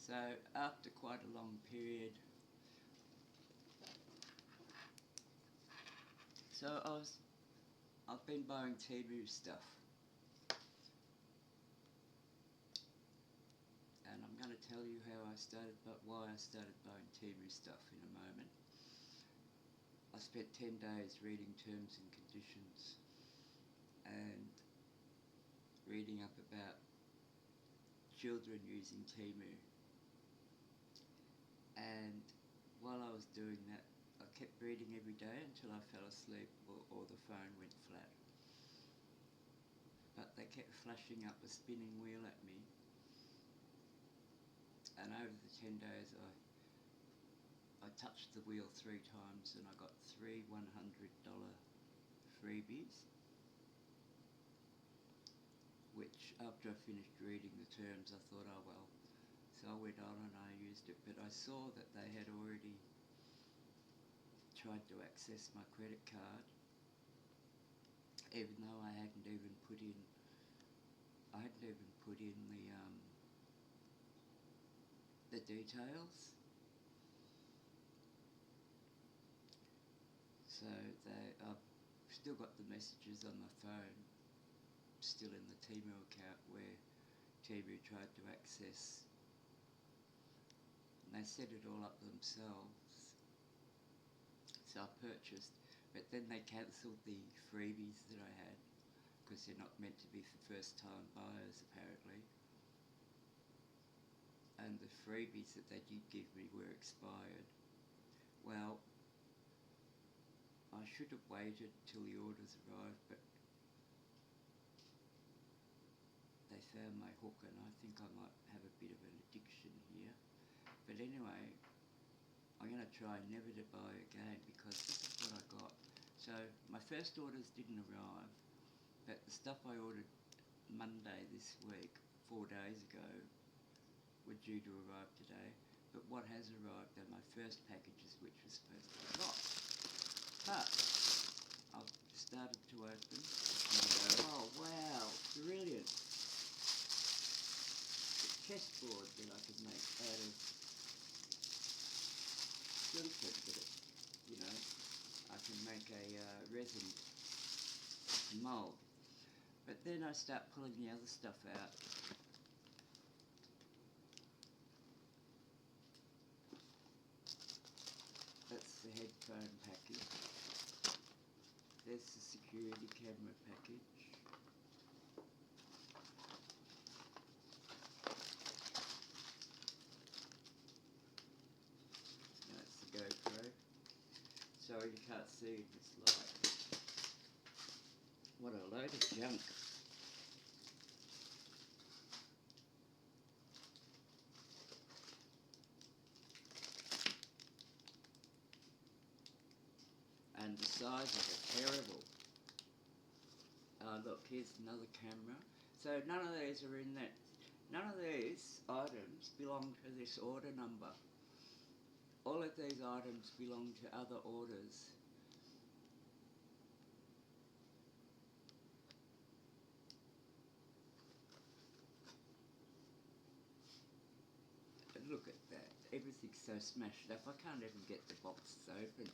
So after quite a long period, so I've been buying TEMU stuff, and I'm going to tell you how I started, but why I started buying TEMU stuff in a moment. I spent 10 days reading terms and conditions and reading up about children using TEMU, and while I was doing that I kept reading every day until I fell asleep or the phone went flat. But they kept flashing up a spinning wheel at me, and over the 10 days I touched the wheel 3 times and I got 3 $100 freebies, which after I finished reading the terms I thought, oh well. So I went on and I used it, but I saw that they had already tried to access my credit card, even though I hadn't even put in the details. So I've still got the messages on my phone, still in the TEMU account, where TEMU tried to access, and they set it all up themselves. So I purchased, but then they cancelled the freebies that I had, because they're not meant to be for first time buyers apparently. And the freebies that they did give me were expired. Well, I should have waited till the orders arrived, but they found my hook, and I think I might have a bit of an addiction here. But anyway, I'm going to try never to buy again, because this is what I got. So my first orders didn't arrive, but the stuff I ordered Monday this week, 4 days ago, were due to arrive today. But what has arrived are my first packages, which were supposed to be lost. But I've started to open and I go, oh wow, brilliant. The chessboard that I could make out of silicone, but I can make a resin mould. But then I start pulling the other stuff out. That's the headphone package. There's the security camera package. That's the GoPro. Sorry you can't see in this light. What a load of junk. And the sizes are terrible. Look, here's another camera. So none of these are in that. None of these items belong to this order number. All of these items belong to other orders. And look at that. Everything's so smashed up. I can't even get the boxes open.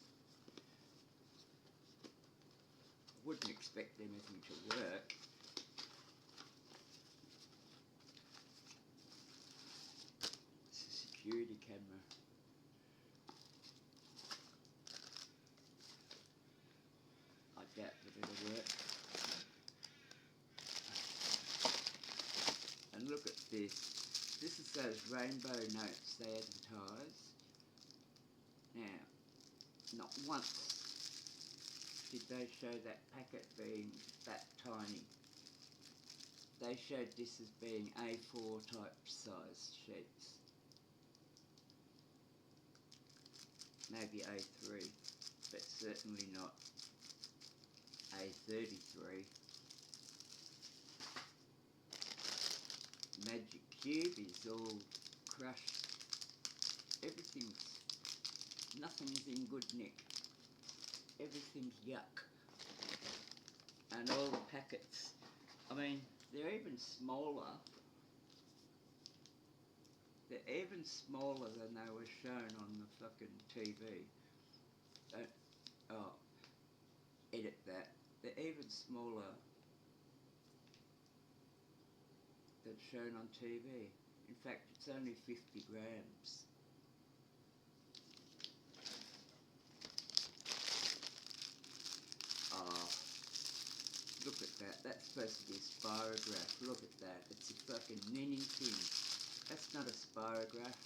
Wouldn't expect anything to work. It's a security camera. I doubt that it'll work. And look at this. This is those rainbow notes they advertise. Now, not once did they show that packet being that tiny. They showed this as being A4 type size sheets. Maybe A3, but certainly not A33. Magic Cube is all crushed. Nothing's in good nick. Everything's yuck. And all the packets, I mean, they're even smaller They're even smaller than they were shown on the fucking TV. Oh, edit that. They're even smaller than shown on TV. In fact, it's only 50 grams. Oh, look at that. That's supposed to be a spirograph. Look at that. It's a fucking ninny thing. That's not a spirograph.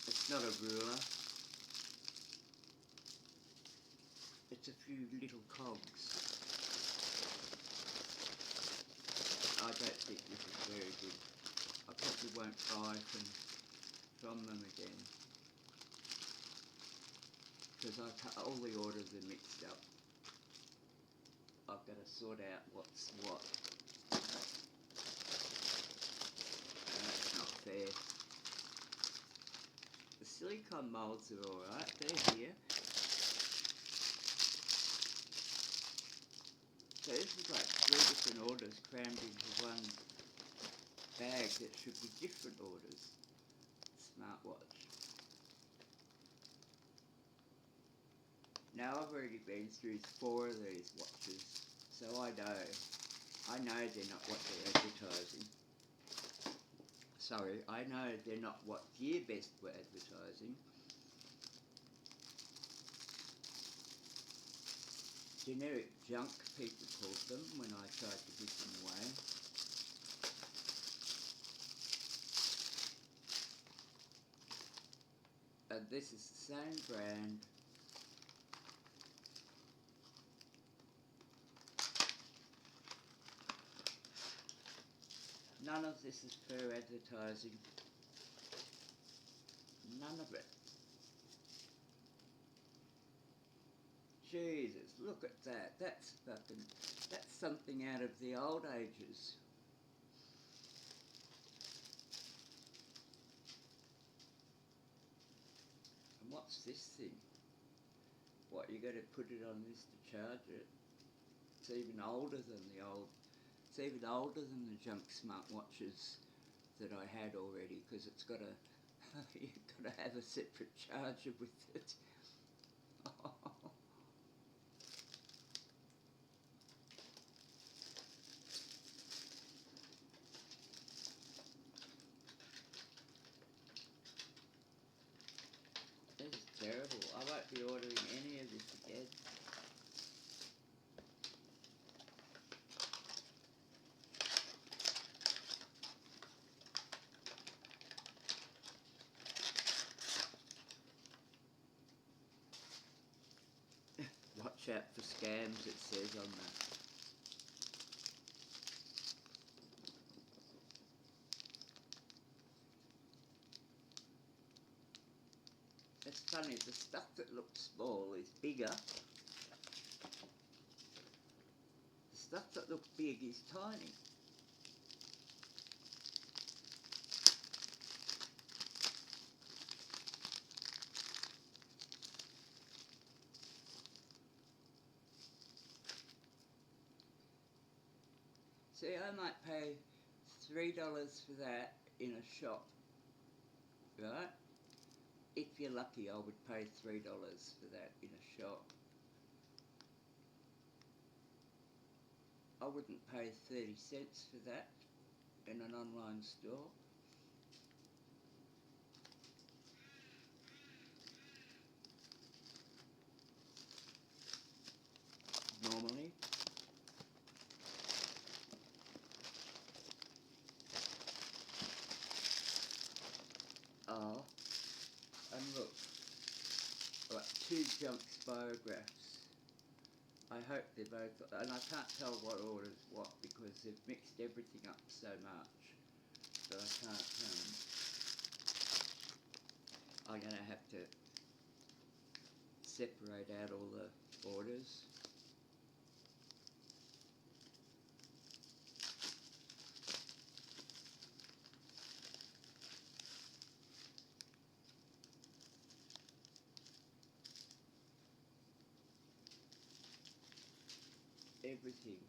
It's not a ruler. It's a few little cogs. I don't think this is very good. I probably won't buy from them again. Because all the orders are mixed up. I've got to sort out what's what. That's not fair. The silicone moulds are alright, they're here. So this is like 3 different orders crammed into one bag that should be different orders. Smartwatch. Now I've already been through 4 of these watches, so I know they're not what they're advertising. Sorry, I know they're not what GearBest were advertising. Generic junk, people called them when I tried to give them away. And this is the same brand. None of this is fair advertising. None of it. Jesus, look at that. That's something out of the old ages. And what's this thing? What, you got to put it on this to charge it? It's even older than it's even older than the junk smartwatches that I had already, because it's got you've got to have a separate charger with it. This is terrible. I won't be ordering any of this again. Watch out for scams, it says on that. It's funny, the stuff that looks small is bigger. The stuff that looks big is tiny. See, I might pay $3 for that in a shop, right? If you're lucky, I would pay $3 for that in a shop. I wouldn't pay 30 cents for that in an online store. Normally. Oh, and look, like 2 junk spirographs. I hope they're both, and I can't tell what order's what because they've mixed everything up so much that I can't, I'm going to have to separate out all the orders. Everything.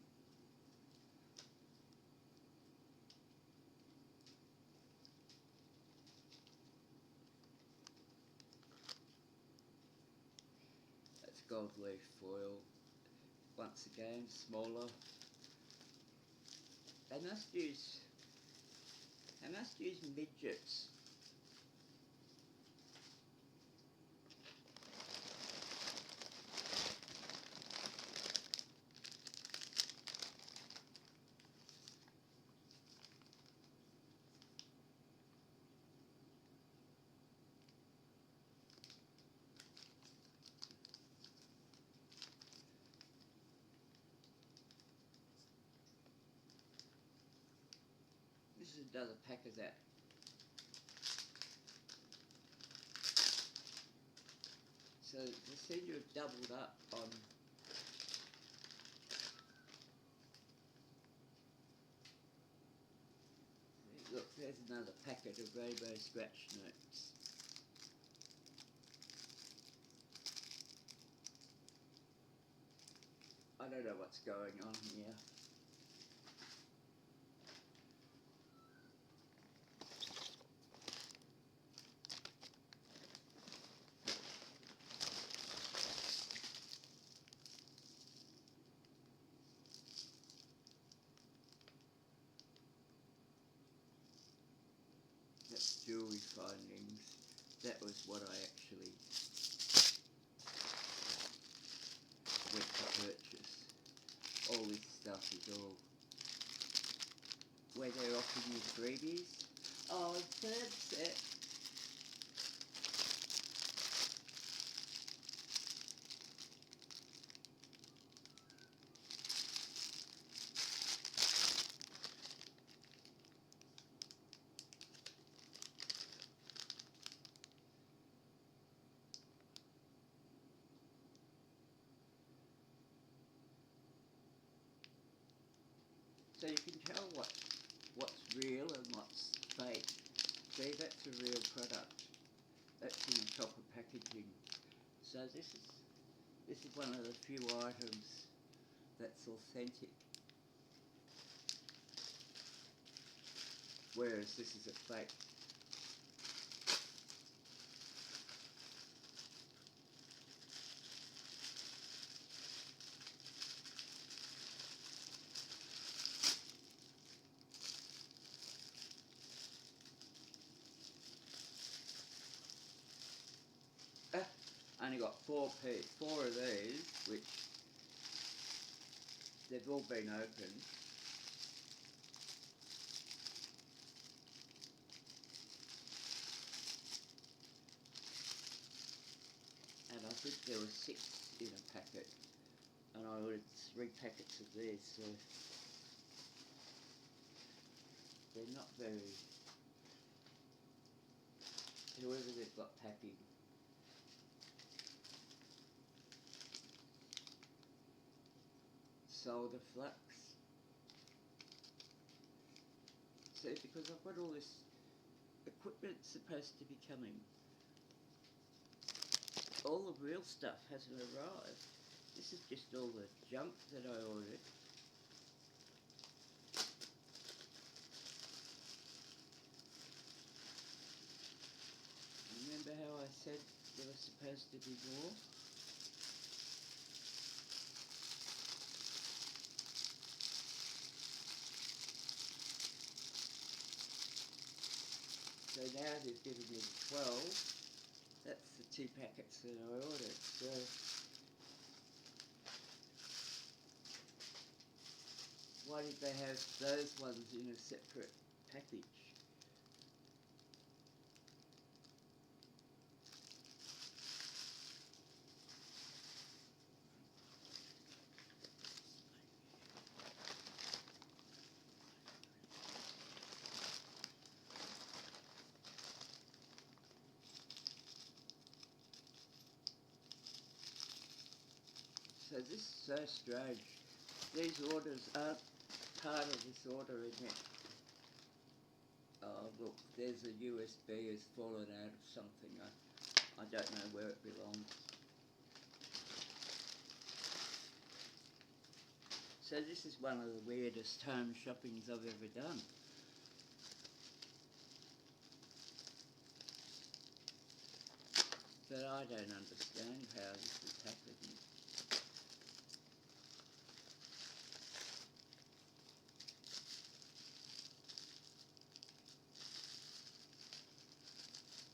gold leaf foil. Once again, smaller. They must use midgets. This is another pack of that. So they seem to have doubled up on look, there's another packet of rainbow scratch notes. I don't know what's going on here. That's jewellery findings. That was what I actually went to purchase. All this stuff is all where they're offering you freebies. Oh, third set. So you can tell what's real and what's fake. See, that's a real product. That's in a proper packaging. So this is one of the few items that's authentic. Whereas this is a fake. Only got four of these, which they've all been opened. And I think there were 6 in a packet, and I ordered 3 packets of these, so they're not very, whoever they've got packing. Solder flux. So because I've got all this equipment supposed to be coming, all the real stuff hasn't arrived. This is just all the junk that I ordered. Remember how I said there was supposed to be more? So now they've given me 12. That's the 2 packets that I ordered. So why did they have those ones in a separate package? So this is so strange. These orders aren't part of this order, isn't it? Oh look, there's a USB has fallen out of something. I don't know where it belongs. So this is one of the weirdest home shoppings I've ever done. But I don't understand how this is happening.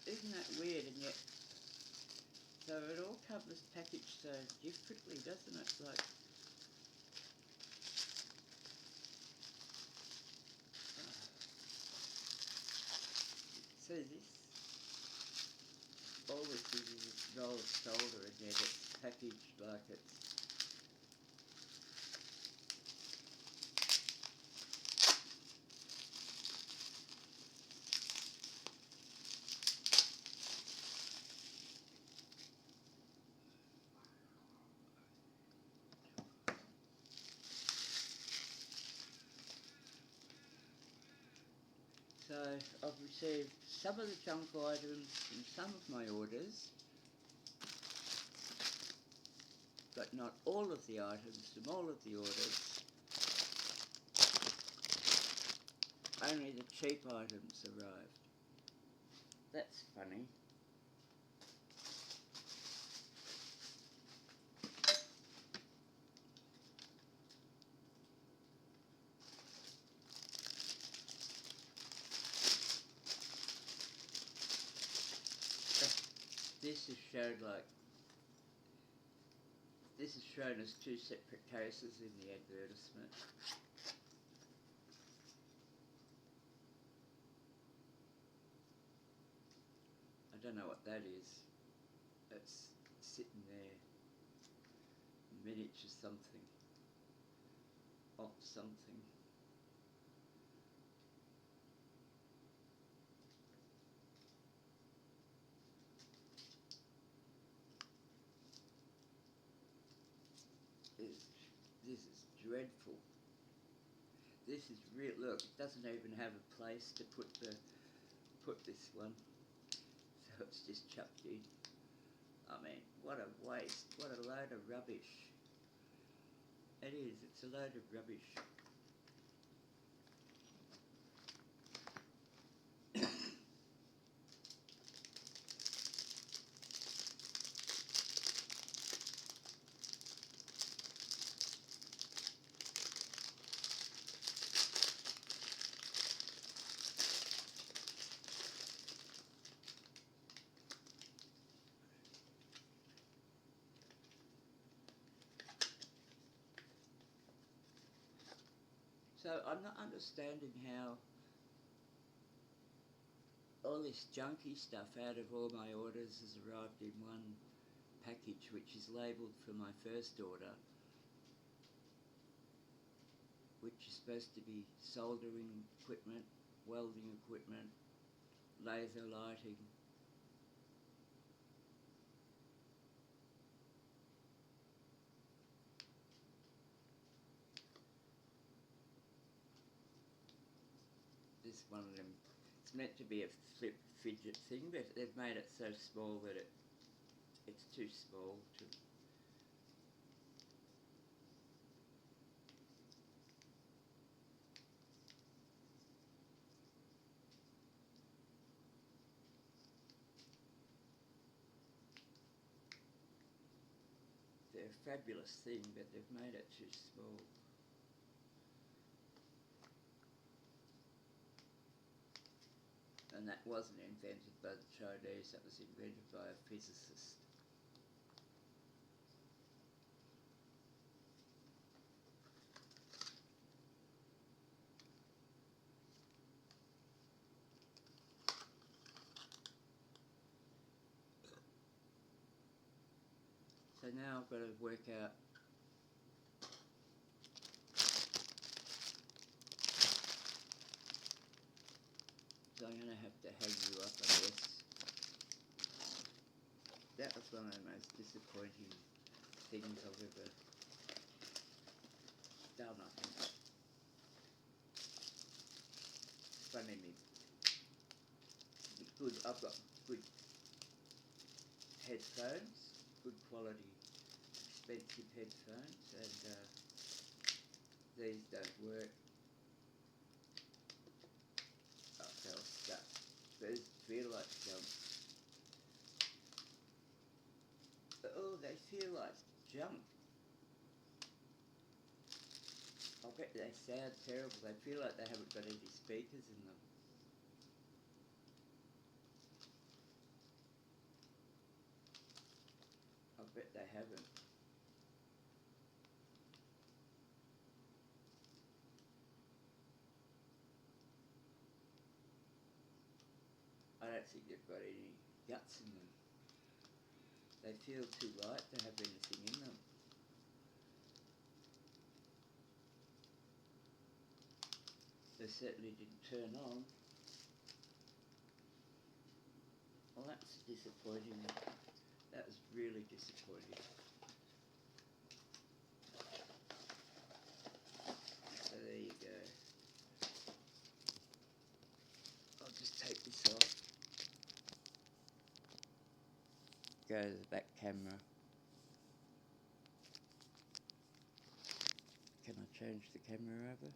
Isn't that weird? And yet, so it all comes packaged so differently, doesn't it? Like, so this, all this is a roll of solder, and yet it's packaged like it's. So I've received some of the junk items from some of my orders, but not all of the items from all of the orders. Only the cheap items arrived. That's funny. This is shown as two separate cases in the advertisement. I don't know what that is. It's sitting there. Miniature something. Of something. This is dreadful. This is real. Look, it doesn't even have a place to put this one. So it's just chucked in. I mean, what a waste. What a load of rubbish. It is. It's a load of rubbish. So I'm not understanding how all this junky stuff out of all my orders has arrived in one package, which is labelled for my first order, which is supposed to be soldering equipment, welding equipment, laser lighting. This one of them, it's meant to be a flip fidget thing, but they've made it so small that it's too small to. They're a fabulous thing, but they've made it too small. And that wasn't invented by the Chinese, that was invented by a physicist. So now I've got to work out so I'm going to have to hang you up, I guess. That was one of the most disappointing things I've ever done, I think. Funny me. Good, I've got good headphones, good quality, expensive headphones, and these don't work. Oh, they'll stuck. These feel like junk. they feel like junk. I bet they sound terrible. They feel like they haven't got any speakers in them. I bet they haven't. I don't think they've got any guts in them. They feel too light to have anything in them. They certainly didn't turn on. Well, that's disappointing. That was really disappointing. So there you go. I'll just take this off. Go to the back camera. Can I change the camera over?